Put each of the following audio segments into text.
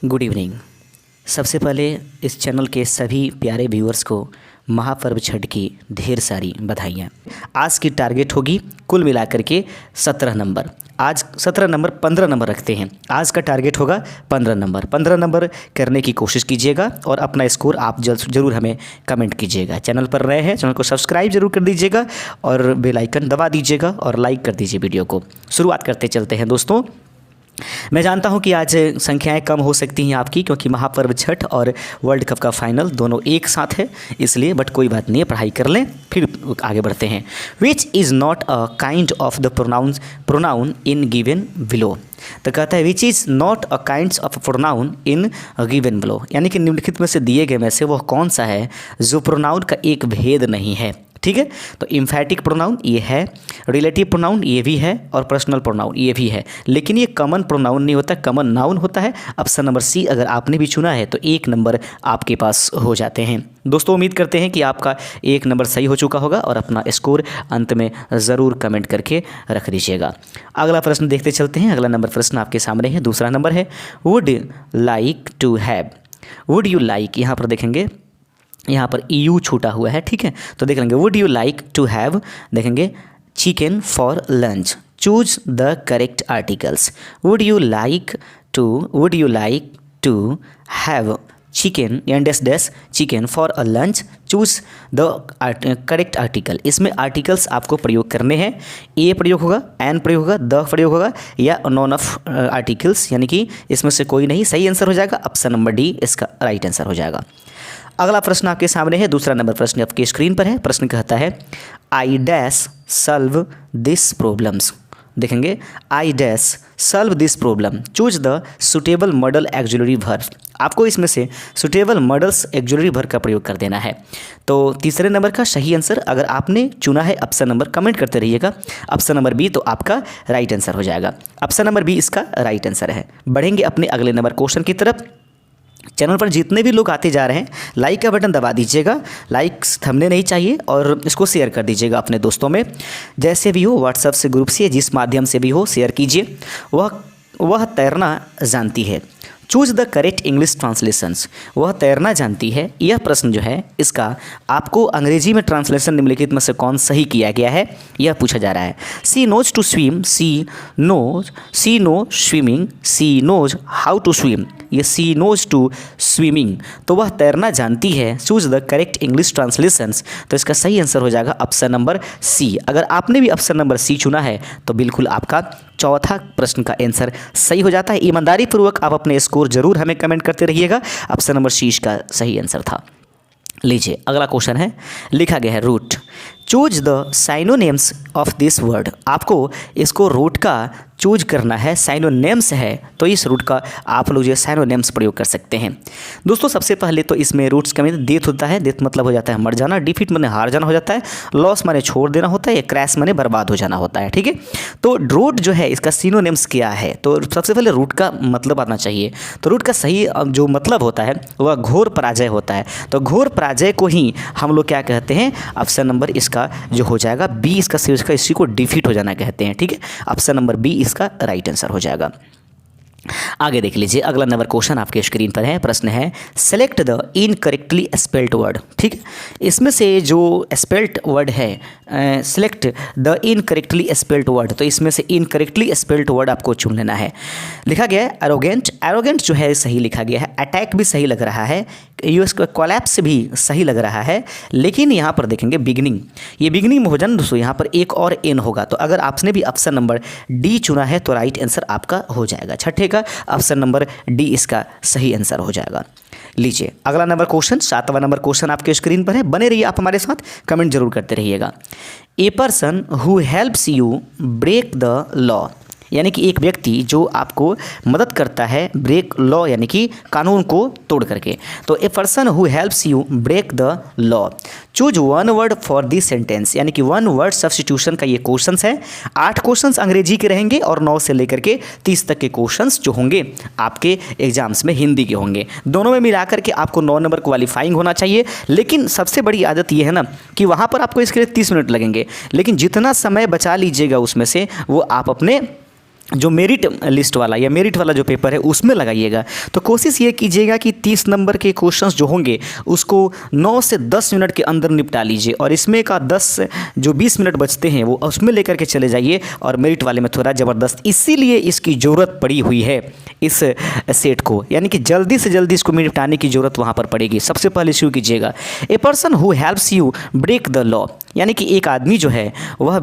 Good evening. सबसे पहले इस चैनल के सभी प्यारे व्यूअर्स को महापर्व छठ की ढेर सारी बधाइयाँ। आज की टारगेट होगी कुल मिलाकर के 17 नंबर। आज 17 नंबर 15 नंबर रखते हैं। आज का टारगेट होगा 15 नंबर करने की कोशिश कीजिएगा और अपना स्कोर आप ज़रूर हमें कमेंट कीजिएगा। चैनल पर नए हैं, चैनल को सब्सक्राइब जरूर कर दीजिएगा और बेल आइकन दबा दीजिएगा और लाइक कर दीजिए वीडियो को। शुरुआत करते चलते हैं दोस्तों। मैं जानता हूं कि आज संख्याएं कम हो सकती हैं आपकी, क्योंकि महापर्व छठ और वर्ल्ड कप का फाइनल दोनों एक साथ है, इसलिए बट कोई बात नहीं है, पढ़ाई कर लें फिर आगे बढ़ते हैं। Which is not a kind of the pronoun in given below. तो कहता है which is not a kind of pronoun in given below, यानी कि निम्नलिखित में से दिए गए में से वह कौन सा है जो प्रोनाउन का एक भेद नहीं है। ठीक है, तो इम्फैटिक प्रोनाउन ये है, रिलेटिव प्रोनाउन ये भी है और पर्सनल प्रोनाउन ये भी है, लेकिन ये कॉमन प्रोनाउन नहीं होता, कॉमन नाउन होता है। ऑप्शन नंबर सी अगर आपने भी चुना है तो 1 नंबर आपके पास हो जाते हैं। दोस्तों उम्मीद करते हैं कि आपका 1 नंबर सही हो चुका होगा और अपना स्कोर अंत में ज़रूर कमेंट करके रख दीजिएगा। अगला प्रश्न देखते चलते हैं। अगला नंबर प्रश्न आपके सामने है, दूसरा नंबर है would like to have. Would you like, यहाँ पर देखेंगे यहाँ पर EU छूटा हुआ है, ठीक है, तो देख लेंगे would you like to have, देखेंगे chicken for lunch. Choose the correct articles. Would you like to have chicken dash chicken for a lunch. Choose the correct article. इसमें आर्टिकल्स आपको प्रयोग करने हैं। ए प्रयोग होगा, एन प्रयोग होगा, द प्रयोग होगा या नॉन ऑफ आर्टिकल्स, यानी कि इसमें से कोई नहीं। सही आंसर हो जाएगा ऑप्शन नंबर डी, इसका राइट आंसर हो जाएगा। अगला प्रश्न आपके सामने है, दूसरा नंबर प्रश्न आपके स्क्रीन पर है। प्रश्न कहता है I dash solve this problems. देखेंगे I dash solve this problem. Choose the suitable modal auxiliary verb. आपको इसमें से सुटेबल मॉडल्स एक्जुलरी वर्ब का प्रयोग कर देना है। तो तीसरे नंबर का सही आंसर अगर आपने चुना है ऑप्शन नंबर, कमेंट करते रहिएगा, ऑप्शन नंबर बी तो आपका राइट आंसर हो जाएगा। ऑप्शन नंबर बी इसका राइट आंसर है। बढ़ेंगे अपने अगले नंबर क्वेश्चन की तरफ। चैनल पर जितने भी लोग आते जा रहे हैं लाइक का बटन दबा दीजिएगा, लाइक्स थमने नहीं चाहिए, और इसको शेयर कर दीजिएगा अपने दोस्तों में। जैसे भी हो, व्हाट्सएप से, ग्रुप से, जिस माध्यम से भी हो शेयर कीजिए। वह तैरना जानती है। Choose the correct English translations. वह तैरना जानती है, यह प्रश्न जो है इसका आपको अंग्रेजी में ट्रांसलेशन निम्नलिखित में से कौन सही किया गया है यह पूछा जा रहा है। She knows to swim, she no swimming, she knows how to swim, ये सी नोज टू स्विमिंग, तो वह तैरना जानती है। Choose the correct English translations, तो इसका सही आंसर हो जाएगा ऑप्शन नंबर सी। अगर आपने भी ऑप्शन नंबर सी चुना है तो बिल्कुल आपका चौथा प्रश्न का आंसर सही हो जाता है। ईमानदारी पूर्वक आप अपने स्कोर जरूर हमें कमेंट करते रहिएगा। ऑप्शन नंबर सी इसका सही आंसर था। लीजिए अगला क्वेश्चन है, लिखा गया है root. Choose the synonyms of this word. आपको इसको रूट का चूज करना है, साइनोनेम्स है तो इस रूट का आप लोग जो साइनोनेम्स प्रयोग कर सकते हैं। दोस्तों सबसे पहले तो इसमें रूट्स का मतलब डेथ होता है, डेथ मतलब हो जाता है मर जाना, डिफीट माने हार जाना हो जाता है, लॉस माने छोड़ देना होता है, या क्रैश माने बर्बाद हो जाना होता है। ठीक है, तो रूट जो है इसका सिनोनिम्स क्या है, तो सबसे पहले रूट का मतलब आना चाहिए। तो रूट का सही जो मतलब होता है वह घोर पराजय होता है। तो घोर पराजय को ही हम लोग क्या कहते हैं, ऑप्शन नंबर इसका जो हो जाएगा बी, इसका इसी को डिफीट हो जाना कहते हैं। ठीक है, ऑप्शन नंबर बी इसका राइट आंसर हो जाएगा। आगे देख लीजिए, अगला नंबर क्वेश्चन आपके स्क्रीन पर है। प्रश्न है select the incorrectly spelled word. ठीक है, इसमें से जो स्पेल्ड वर्ड है, select the incorrectly spelled word, तो इसमें से इनकरेक्टली स्पेल्ड वर्ड आपको चुन लेना है। लिखा गया है एरोगेंट, एरोगेंट जो है सही लिखा गया है। अटैक भी सही लग रहा है, कोलैप्स भी सही लग रहा है, लेकिन यहाँ पर देखेंगे बिगनिंग, ये बिगनिंग में हो जाना दोस्तों, यहाँ पर एक और एन होगा। तो अगर आपने भी ऑप्शन नंबर डी चुना है तो राइट आंसर आपका हो जाएगा। छठे का ऑप्शन नंबर डी इसका सही आंसर हो जाएगा। लीजिए अगला नंबर क्वेश्चन, 7वां नंबर क्वेश्चन आपके स्क्रीन पर है। बने रहिए आप हमारे साथ, कमेंट जरूर करते रहिएगा। A person who helps you break the law, यानी कि एक व्यक्ति जो आपको मदद करता है ब्रेक लॉ, यानी कि कानून को तोड़ करके। तो a person who helps you break the law. Choose one word for this sentence, यानी कि वन वर्ड सब्स्टिट्यूशन का ये क्वेश्चंस है। 8 क्वेश्चंस अंग्रेजी के रहेंगे और 9 से लेकर के 30 तक के क्वेश्चंस जो होंगे आपके एग्जाम्स में हिंदी के होंगे। दोनों में मिलाकर के आपको 9 नंबर क्वालिफाइंग होना चाहिए। लेकिन सबसे बड़ी आदत ये है ना कि वहाँ पर आपको इसके लिए 30 मिनट लगेंगे, लेकिन जितना समय बचा लीजिएगा उसमें से वो आप अपने जो मेरिट लिस्ट वाला या मेरिट वाला जो पेपर है उसमें लगाइएगा। तो कोशिश ये कीजिएगा कि 30 नंबर के क्वेश्चंस जो होंगे उसको 9 से 10 मिनट के अंदर निपटा लीजिए, और इसमें का 10 जो 20 मिनट बचते हैं वो उसमें लेकर के चले जाइए, और मेरिट वाले में थोड़ा ज़बरदस्त, इसीलिए इसकी ज़रूरत पड़ी हुई है इस सेट को, यानी कि जल्दी से जल्दी इसको निपटाने की ज़रूरत वहाँ पर पड़ेगी। सबसे पहले शुरू कीजिएगा, a person who helps you break the law, यानी कि एक आदमी जो है वह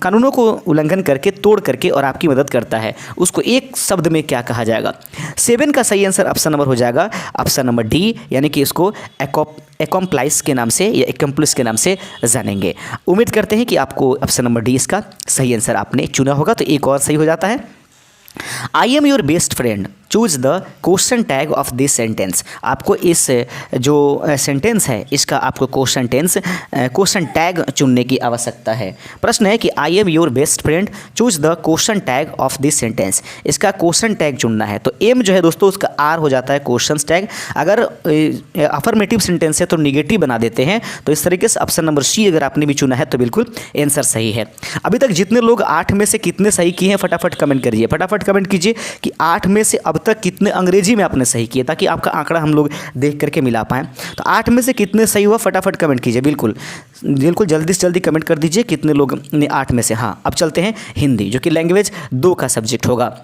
कानूनों को उल्लंघन करके, तोड़ करके और आपकी मदद करता है, उसको एक शब्द में क्या कहा जाएगा। 7 का सही आंसर ऑप्शन नंबर हो जाएगा ऑप्शन नंबर डी, यानी कि इसको एकम्प्लाइस के नाम से या एकम्प्लिस के नाम से जानेंगे। उम्मीद करते हैं कि आपको ऑप्शन नंबर डी इसका सही आंसर आपने चुना होगा। तो एक और सही हो जाता है, I am your best friend, choose the question tag of this sentence. आपको इस जो सेंटेंस है इसका आपको क्वेश्चन टैग चुनने की आवश्यकता है। प्रश्न है कि I am your best friend, choose the question tag of this sentence. इसका क्वेश्चन टैग चुनना है। तो एम जो है दोस्तों उसका आर हो जाता है क्वेश्चन टैग। अगर अफर्मेटिव सेंटेंस है तो निगेटिव बना देते हैं। तो इस तरीके से ऑप्शन नंबर सी अगर आपने भी चुना है तो बिल्कुल आंसर सही है। अभी तक जितने लोग 8 में से कितने सही किए हैं फटाफट कमेंट करिए, फटाफट कमेंट कीजिए कि 8 में से अब तक कितने अंग्रेजी में आपने सही किए, ताकि आपका आंकड़ा हम लोग देख करके मिला पाएँ। तो 8 में से कितने सही हुआ फटाफट कमेंट कीजिए, बिल्कुल बिल्कुल जल्दी से जल्दी कमेंट कर दीजिए कितने लोग ने 8 में से। हाँ, अब चलते हैं हिंदी, जो कि लैंग्वेज 2 का सब्जेक्ट होगा।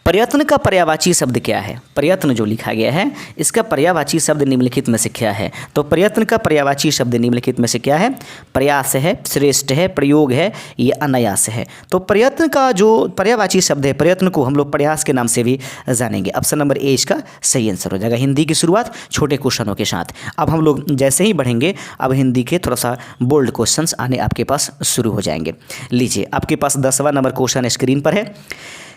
प्रयत्न का पर्यायवाची शब्द क्या है? प्रयत्न जो लिखा गया है इसका पर्यायवाची शब्द निम्नलिखित में से क्या है? तो प्रयत्न का पर्यायवाची शब्द निम्नलिखित में से क्या है? प्रयास है, श्रेष्ठ है, प्रयोग है, या अनायास है। तो प्रयत्न का जो पर्यायवाची शब्द है, प्रयत्न को हम लोग प्रयास के नाम से भी जानेंगे। ऑप्शन नंबर ए इसका सही आंसर हो जाएगा। हिंदी की शुरुआत छोटे क्वेश्चनों के साथ। अब हम लोग जैसे ही बढ़ेंगे अब हिंदी के थोड़ा सा बोल्ड क्वेश्चंस आने आपके पास शुरू हो जाएंगे। लीजिए, आपके पास 10वां नंबर क्वेश्चन स्क्रीन पर है।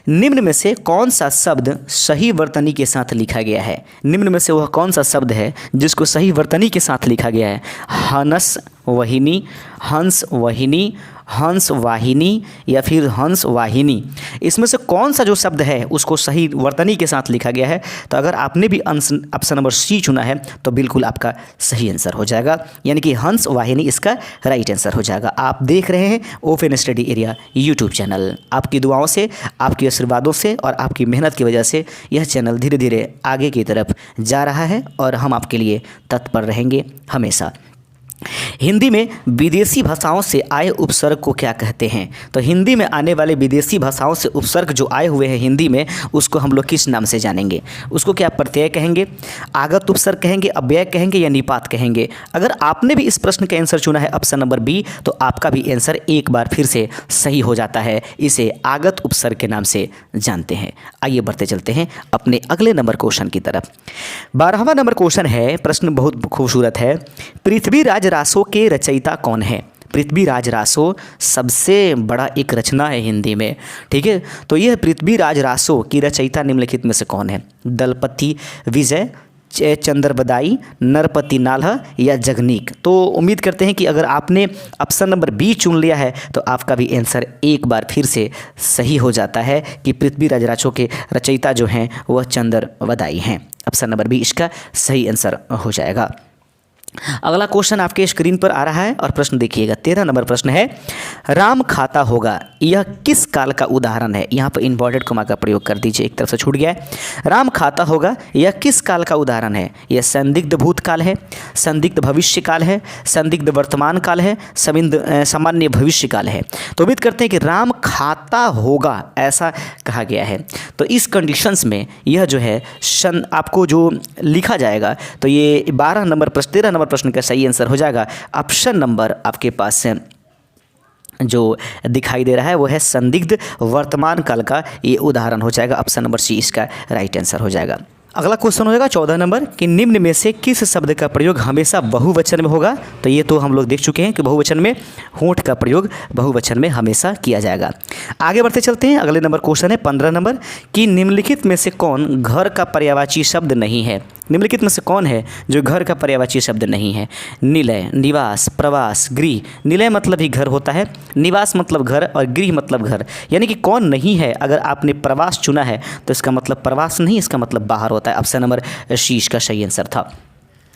निम्न में से कौन सा शब्द सही वर्तनी के साथ लिखा गया है? निम्न में से वह कौन सा शब्द है जिसको सही वर्तनी के साथ लिखा गया है? हंस वहिनी, हंस वहिनी, हंस वाहिनी, या फिर हंस वाहिनी। इसमें से कौन सा जो शब्द है उसको सही वर्तनी के साथ लिखा गया है? तो अगर आपने भी ऑप्शन नंबर सी चुना है तो बिल्कुल आपका सही आंसर हो जाएगा, यानी कि हंस वाहिनी इसका राइट आंसर हो जाएगा। आप देख रहे हैं open study area YouTube channel. आपकी दुआओं से, आपके आशीर्वादों से और आपकी मेहनत की वजह से यह चैनल धीरे धीरे आगे की तरफ जा रहा है, और हम आपके लिए तत्पर रहेंगे हमेशा। हिंदी में विदेशी भाषाओं से आए उपसर्ग को क्या कहते हैं? तो हिंदी में आने वाले विदेशी भाषाओं से उपसर्ग जो आए हुए हैं हिंदी में, उसको हम लोग किस नाम से जानेंगे? उसको क्या प्रत्यय कहेंगे, आगत उपसर्ग कहेंगे, अव्यय कहेंगे, या निपात कहेंगे? अगर आपने भी इस प्रश्न का आंसर चुना है ऑप्शन नंबर बी, तो आपका भी आंसर एक बार फिर से सही हो जाता है। इसे आगत उपसर्ग के नाम से जानते हैं। आइए बढ़ते चलते हैं अपने अगले नंबर क्वेश्चन की तरफ। 12वां नंबर क्वेश्चन है, प्रश्न बहुत खूबसूरत है। पृथ्वीराज रासो के रचयिता कौन है? पृथ्वीराज रासो सबसे बड़ा एक रचना है हिंदी में, ठीक है। तो यह पृथ्वीराज रासो की रचयिता निम्नलिखित में से कौन है? दलपति विजय, चंद्रबदाई, नरपति नाल्ह, या जगनीक? तो उम्मीद करते हैं कि अगर आपने ऑप्शन नंबर बी चुन लिया है तो आपका भी आंसर एक बार फिर से सही हो जाता है कि पृथ्वीराज रासो के रचयिता जो हैं वह चंद्रबदाई हैं। ऑप्शन नंबर बी इसका सही आंसर हो जाएगा। अगला क्वेश्चन आपके स्क्रीन पर आ रहा है और प्रश्न देखिएगा। 13 नंबर प्रश्न है, राम खाता होगा यह किस काल का उदाहरण है? यहाँ पर इन्वर्टेड कॉमा का प्रयोग कर दीजिए, एक तरफ से छूट गया है। राम खाता होगा यह किस काल का उदाहरण है? यह संदिग्ध भूतकाल है, संदिग्ध भविष्य काल है, संदिग्ध वर्तमान काल है, सामान्य भविष्य काल है? तो उम्मीद करते हैं कि राम खाता होगा ऐसा कहा गया है। तो इस कंडीशंस में यह जो है आपको जो लिखा जाएगा, तो ये 13 नंबर प्रश्न का सही आंसर हो जाएगा ऑप्शन नंबर आपके पास जो दिखाई दे रहा है वो है संदिग्ध वर्तमान काल का ये उदाहरण हो जाएगा। ऑप्शन नंबर सी इसका राइट आंसर हो जाएगा। अगला क्वेश्चन हो जाएगा 14 नंबर कि निम्न में से किस शब्द का प्रयोग हमेशा बहुवचन में होगा? तो ये तो हम लोग देख चुके हैं कि बहुवचन में होंठ का प्रयोग बहुवचन में हमेशा किया जाएगा। आगे बढ़ते चलते हैं। अगले नंबर क्वेश्चन है 15 नंबर कि निम्नलिखित में से कौन घर का पर्यायवाची शब्द नहीं है? निम्नलिखित में से कौन है जो घर का पर्यायवाची शब्द नहीं है? निलय, निवास, प्रवास, गृह। निलय मतलब ही घर होता है, निवास मतलब घर, और गृह मतलब घर। यानी कि कौन नहीं है? अगर आपने प्रवास चुना है तो इसका मतलब प्रवास नहीं, इसका मतलब बाहर होता है। ऑप्शन नंबर सी इसका सही आंसर था।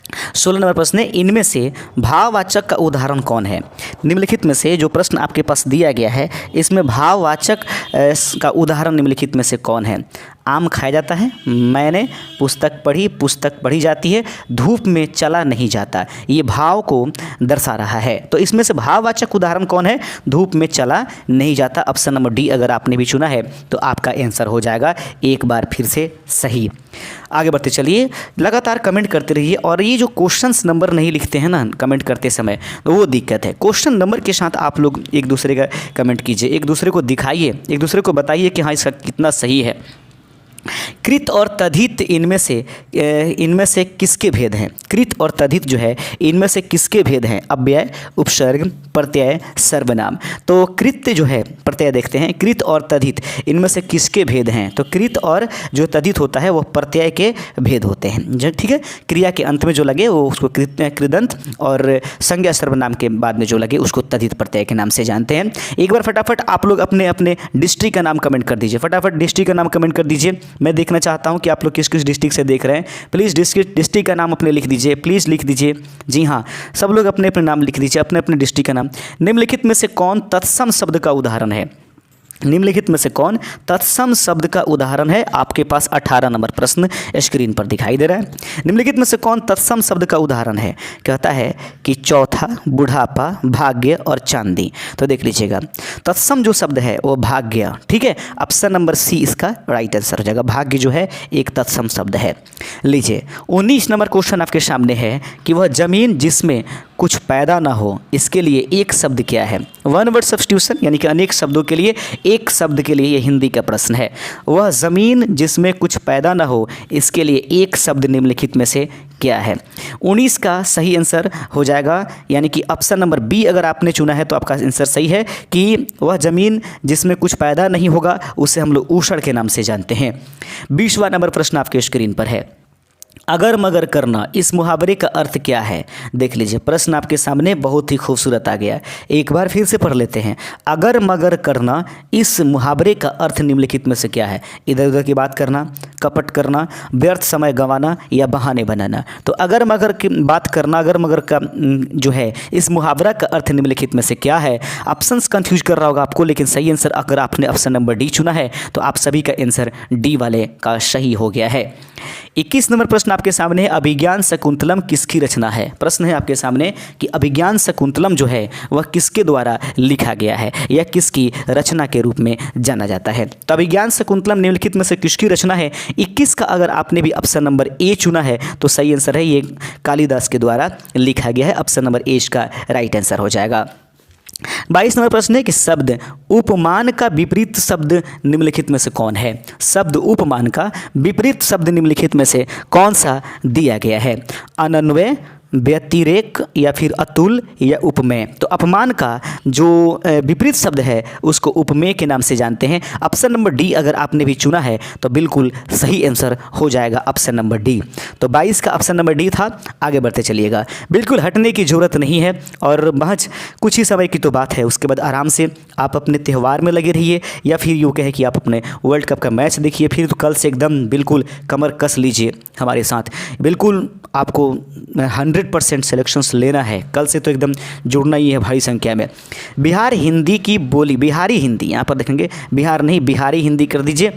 16 नंबर प्रश्न है, इनमें से भाववाचक का उदाहरण कौन है? निम्नलिखित में से जो प्रश्न आपके पास दिया गया है इसमें भाववाचक का उदाहरण निम्नलिखित में से कौन है? आम खाया जाता है, मैंने पुस्तक पढ़ी जाती है, धूप में चला नहीं जाता। ये भाव को दर्शा रहा है। तो इसमें से भाववाचक उदाहरण कौन है? धूप में चला नहीं जाता। ऑप्शन नंबर डी अगर आपने भी चुना है तो आपका आंसर हो जाएगा एक बार फिर से सही। आगे बढ़ते चलिए, लगातार कमेंट करते रहिए। और ये जो क्वेश्चंस नंबर नहीं लिखते हैं ना कमेंट करते समय, तो वो दिक्कत है। क्वेश्चन नंबर के साथ आप लोग एक दूसरे का कमेंट कीजिए, एक दूसरे को दिखाइए, एक दूसरे को बताइए कि हाँ इसका कितना सही है। कृत और तद्धित इनमें से किसके भेद हैं? कृत और तद्धित जो है इनमें से किसके भेद हैं? अव्यय, उपसर्ग, प्रत्यय, सर्वनाम। तो कृत जो है प्रत्यय देखते हैं, कृत और तद्धित इनमें से किसके भेद हैं? तो कृत और जो तद्धित होता है वो प्रत्यय के भेद होते हैं। जो ठीक है, क्रिया के अंत में जो लगे वो उसको कृदंत, और संज्ञा सर्वनाम के बाद में जो लगे उसको तद्धित प्रत्यय के नाम से जानते हैं। एक बार फटाफट आप लोग अपने अपने डिस्ट्रिक्ट का नाम कमेंट कर दीजिए, फटाफट डिस्ट्रिक्ट का नाम कमेंट कर दीजिए। मैं देखना चाहता हूं कि आप लोग किस किस डिस्ट्रिक्ट से देख रहे हैं। प्लीज़ डिस्ट्रिक्ट का नाम अपने लिख दीजिए, प्लीज़ लिख दीजिए। जी हाँ, सब लोग अपने अपने नाम लिख दीजिए, अपने अपने डिस्ट्रिक्ट का नाम। निम्नलिखित में से कौन तत्सम शब्द का उदाहरण है? निम्नलिखित में से कौन तत्सम शब्द का उदाहरण है? आपके पास 18 नंबर प्रश्न स्क्रीन पर दिखाई दे रहा है। निम्नलिखित में से कौन तत्सम शब्द का उदाहरण है? कहता है कि चौथा, बुढ़ापा, भाग्य और चांदी। तो देख लीजिएगा, तत्सम जो शब्द है वो भाग्य, ठीक है। ऑप्शन नंबर सी इसका राइट आंसर हो जाएगा। भाग्य जो है एक तत्सम शब्द है। लीजिए 19 नंबर क्वेश्चन आपके सामने है कि वह जमीन जिसमें कुछ पैदा ना हो, इसके लिए एक शब्द क्या है? वन वर्ड सब्स्टिट्यूशन, यानी कि अनेक शब्दों के लिए एक शब्द के लिए ये हिंदी का प्रश्न है। वह ज़मीन जिसमें कुछ पैदा ना हो, इसके लिए एक शब्द निम्नलिखित में से क्या है? 19 का सही आंसर हो जाएगा, यानी कि ऑप्शन नंबर बी अगर आपने चुना है तो आपका आंसर सही है कि वह ज़मीन जिसमें कुछ पैदा नहीं होगा उसे हम लोग ऊषण के नाम से जानते हैं। 20वां नंबर प्रश्न आपके स्क्रीन पर है। अगर मगर करना, इस मुहावरे का अर्थ क्या है? देख लीजिए, प्रश्न आपके सामने बहुत ही खूबसूरत आ गया। एक बार फिर से पढ़ लेते हैं। अगर मगर करना, इस मुहावरे का अर्थ निम्नलिखित में से क्या है? इधर उधर की बात करना, कपट करना, व्यर्थ समय गंवाना या बहाने बनाना। तो अगर मगर की बात करना, अगर मगर का जो है इस मुहावरा का अर्थ निम्नलिखित में से क्या है? ऑप्शंस कंफ्यूज कर रहा होगा आपको, लेकिन सही आंसर अगर आपने ऑप्शन नंबर डी चुना है तो आप सभी का आंसर डी वाले का सही हो गया है। 21 नंबर प्रश्न आपके सामने है। अभिज्ञान शकुंतलम किसकी रचना है? प्रश्न है आपके सामने कि अभिज्ञान शकुंतलम जो है वह किसके द्वारा लिखा गया है या किसकी रचना के रूप में जाना जाता है? तो अभिज्ञान शकुंतलम निम्नलिखित में से किसकी रचना है? 21 का अगर आपने भी ऑप्शन नंबर ए चुना है तो सही आंसर है ये कालिदास के द्वारा लिखा गया है। ऑप्शन नंबर ए का राइट आंसर हो जाएगा। 22 नंबर प्रश्न है कि शब्द उपमान का विपरीत शब्द निम्नलिखित में से कौन है? शब्द उपमान का विपरीत शब्द निम्नलिखित में से कौन सा दिया गया है? अनन्वय, व्यतिरेक या फिर अतुल या उपमेय। तो अपमान का जो विपरीत शब्द है उसको उपमेय के नाम से जानते हैं। ऑप्शन नंबर डी अगर आपने भी चुना है तो बिल्कुल सही आंसर हो जाएगा ऑप्शन नंबर डी। तो 22 का ऑप्शन नंबर डी था। आगे बढ़ते चलिएगा, बिल्कुल हटने की ज़रूरत नहीं है और महज कुछ ही समय की तो बात है। उसके बाद आराम से आप अपने त्यौहार में लगे रहिए या फिर यूँ कहे कि आप अपने वर्ल्ड कप का मैच देखिए। फिर तो कल से एकदम बिल्कुल कमर कस लीजिए हमारे साथ। बिल्कुल आपको 100% सिलेक्शंस लेना है। कल से तो एकदम जुड़ना ही है भारी संख्या में। बिहार हिंदी की बोली, बिहारी हिंदी, यहाँ पर देखेंगे बिहार नहीं बिहारी हिंदी कर दीजिए।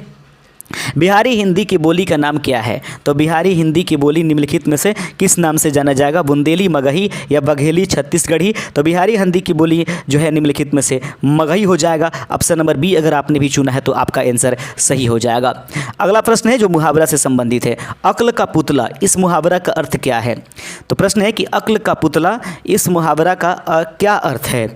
बिहारी हिंदी की बोली का नाम क्या है? तो बिहारी हिंदी की बोली निम्नलिखित में से किस नाम से जाना जाएगा? बुंदेली, मगही या बघेली, छत्तीसगढ़ी। तो बिहारी हिंदी की बोली जो है निम्नलिखित में से मगही हो जाएगा। ऑप्शन नंबर बी अगर आपने भी चुना है तो आपका आंसर सही हो जाएगा। अगला प्रश्न है जो मुहावरा से संबंधित है। अक्ल का पुतला, इस मुहावरा का अर्थ क्या है? तो प्रश्न है कि अक्ल का पुतला, इस मुहावरा का क्या अर्थ है?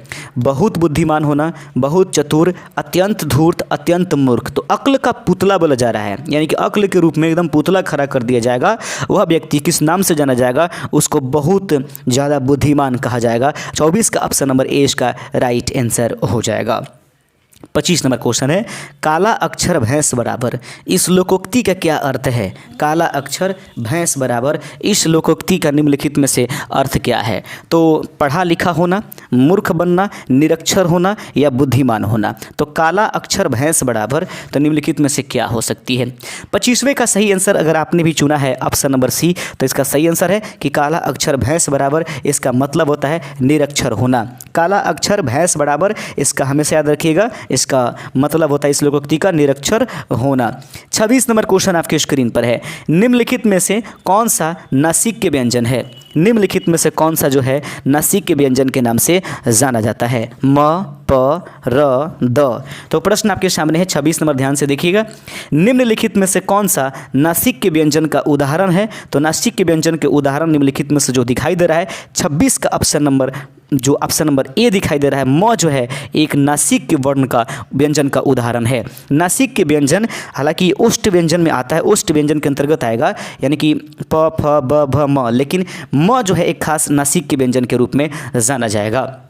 बहुत बुद्धिमान होना, बहुत चतुर, अत्यंत धूर्त, अत्यंत मूर्ख। तो अक्ल का पुतला बोला जा रहा है, यानी कि अक्ल के रूप में एकदम पुतला खड़ा कर दिया जाएगा। वह व्यक्ति किस नाम से जाना जाएगा? उसको बहुत ज़्यादा बुद्धिमान कहा जाएगा। 24 का ऑप्शन नंबर ए का राइट आंसर हो जाएगा। 25 नंबर क्वेश्चन है, काला अक्षर भैंस बराबर इस लोकोक्ति का क्या अर्थ है? काला अक्षर भैंस बराबर इस लोकोक्ति का निम्नलिखित में से अर्थ क्या है? तो पढ़ा लिखा होना, मूर्ख बनना, निरक्षर होना या बुद्धिमान होना। तो काला अक्षर भैंस बराबर तो निम्नलिखित में से क्या हो सकती है? 25वें का सही आंसर अगर आपने भी चुना है ऑप्शन नंबर सी, तो इसका सही आंसर है कि काला अक्षर भैंस बराबर इसका मतलब होता है निरक्षर होना। काला अक्षर भैंस बराबर इसका हमेशा याद रखिएगा, इसका मतलब होता है इस लोकोक्ति का निरक्षर होना। 26 नंबर क्वेश्चन आपके स्क्रीन पर है, निम्नलिखित में से कौन सा नासिक के व्यंजन है? निम्नलिखित में से कौन सा जो है नासिक के व्यंजन के नाम से जाना जाता है? म, प, र, द। तो प्रश्न आपके सामने है 26 नंबर, ध्यान से देखिएगा। निम्नलिखित में से कौन सा नासिक के व्यंजन का उदाहरण है? तो नासिक के व्यंजन के उदाहरण निम्नलिखित में से जो दिखाई दे रहा है 26 का ऑप्शन नंबर ए दिखाई दे रहा है। म जो है एक नासिक के वर्ण का व्यंजन का उदाहरण है। नासिक के व्यंजन हालांकि ओष्ठ व्यंजन में आता है, ओष्ठ व्यंजन के अंतर्गत आएगा, यानी कि प, फ, ब, भ, म, लेकिन म जो है एक खास नासिक के व्यंजन के रूप में जाना जाएगा।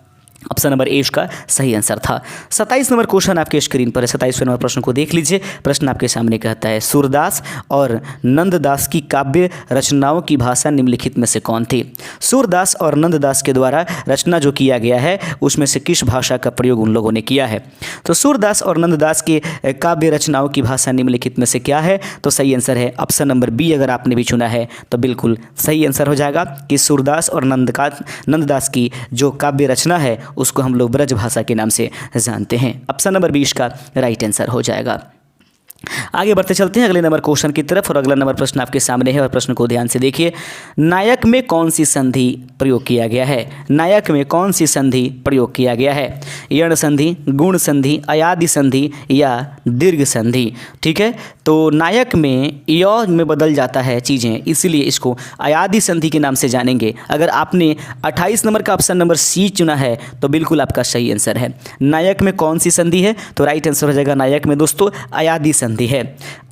ऑप्शन नंबर ए का सही आंसर था। 27 नंबर क्वेश्चन आपके स्क्रीन पर है। 27वें नंबर प्रश्न को देख लीजिए। प्रश्न आपके सामने कहता है, सूरदास और नंददास की काव्य रचनाओं की भाषा निम्नलिखित में से कौन थी? सूरदास और नंददास के द्वारा रचना जो किया गया है उसमें से किस भाषा का प्रयोग उन लोगों ने किया है? तो सूरदास और नंददास के काव्य रचनाओं की भाषा निम्नलिखित में से क्या है? तो सही आंसर है ऑप्शन नंबर बी। अगर आपने भी चुना है तो बिल्कुल सही आंसर हो जाएगा कि सूरदास और नंददास की जो काव्य रचना है उसको हम लोग ब्रज भाषा के नाम से जानते हैं। ऑप्शन नंबर 20 का राइट आंसर हो जाएगा। आगे बढ़ते चलते हैं अगले नंबर क्वेश्चन की तरफ, और अगला नंबर प्रश्न आपके सामने है और प्रश्न को ध्यान से देखिए। नायक में कौन सी संधि प्रयोग किया गया है? नायक में कौन सी संधि प्रयोग किया गया है? यण संधि, गुण संधि, अयादि संधि या दीर्घ संधि? ठीक है, तो नायक में य में बदल जाता है चीज़ें, इसीलिए इसको अयादि संधि के नाम से जानेंगे। अगर आपने 28 नंबर का ऑप्शन नंबर सी चुना है तो बिल्कुल आपका सही आंसर है। नायक में कौन सी संधि है? तो राइट आंसर हो जाएगा नायक में दोस्तों अयादि संधि है।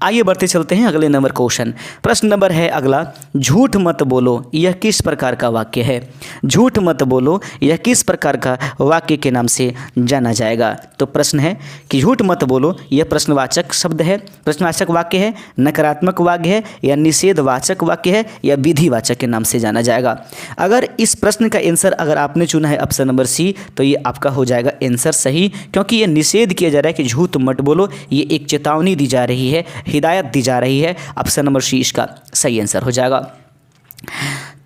आइए बढ़ते चलते हैं अगले नंबर क्वेश्चन। प्रश्न नंबर है अगला, झूठ मत बोलो यह किस प्रकार का वाक्य है? झूठ मत बोलो यह किस प्रकार का वाक्य के नाम से जाना जाएगा? तो प्रश्न है कि झूठ मत बोलो यह प्रश्नवाचक शब्द है, प्रश्नवाचक वाक्य है, नकारात्मक वाक्य है या निषेधवाचक वाक्य है या विधिवाचक के नाम से जाना जाएगा? अगर इस प्रश्न का आंसर अगर आपने चुना है ऑप्शन नंबर सी तो ये आपका हो जाएगा आंसर सही, क्योंकि ये निषेध किया जा रहा है कि झूठ मत बोलो, ये एक चेतावनी दी जा रही है, हिदायत दी जा रही है। ऑप्शन नंबर सी इसका सही आंसर हो जाएगा।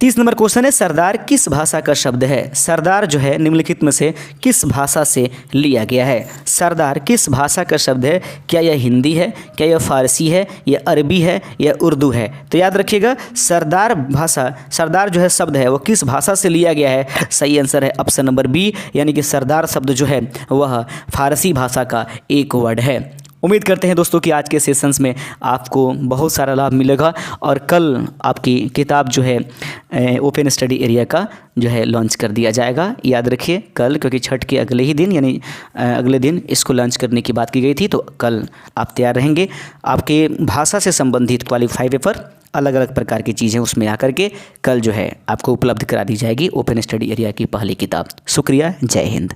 30 नंबर क्वेश्चन है, सरदार किस भाषा का शब्द है? सरदार जो है निम्नलिखित में से किस भाषा से लिया गया है? सरदार किस भाषा का शब्द है? क्या यह हिंदी है, क्या यह फारसी है, या अरबी है, या उर्दू है? तो याद रखिएगा सरदार भाषा, सरदार जो है शब्द है वो किस भाषा से लिया गया है? सही आंसर है ऑप्शन नंबर बी, यानी कि सरदार शब्द जो है वह फारसी भाषा का एक वर्ड है। उम्मीद करते हैं दोस्तों कि आज के सेशंस में आपको बहुत सारा लाभ मिलेगा और कल आपकी किताब जो है ओपन स्टडी एरिया का जो है लॉन्च कर दिया जाएगा। याद रखिए कल, क्योंकि छठ के अगले ही दिन यानी अगले दिन इसको लॉन्च करने की बात की गई थी, तो कल आप तैयार रहेंगे। आपके भाषा से संबंधित क्वालिफाई पेपर अलग अलग प्रकार की चीज़ें उसमें आकर के कल जो है आपको उपलब्ध करा दी जाएगी ओपन स्टडी एरिया की पहली किताब। शुक्रिया, जय हिंद।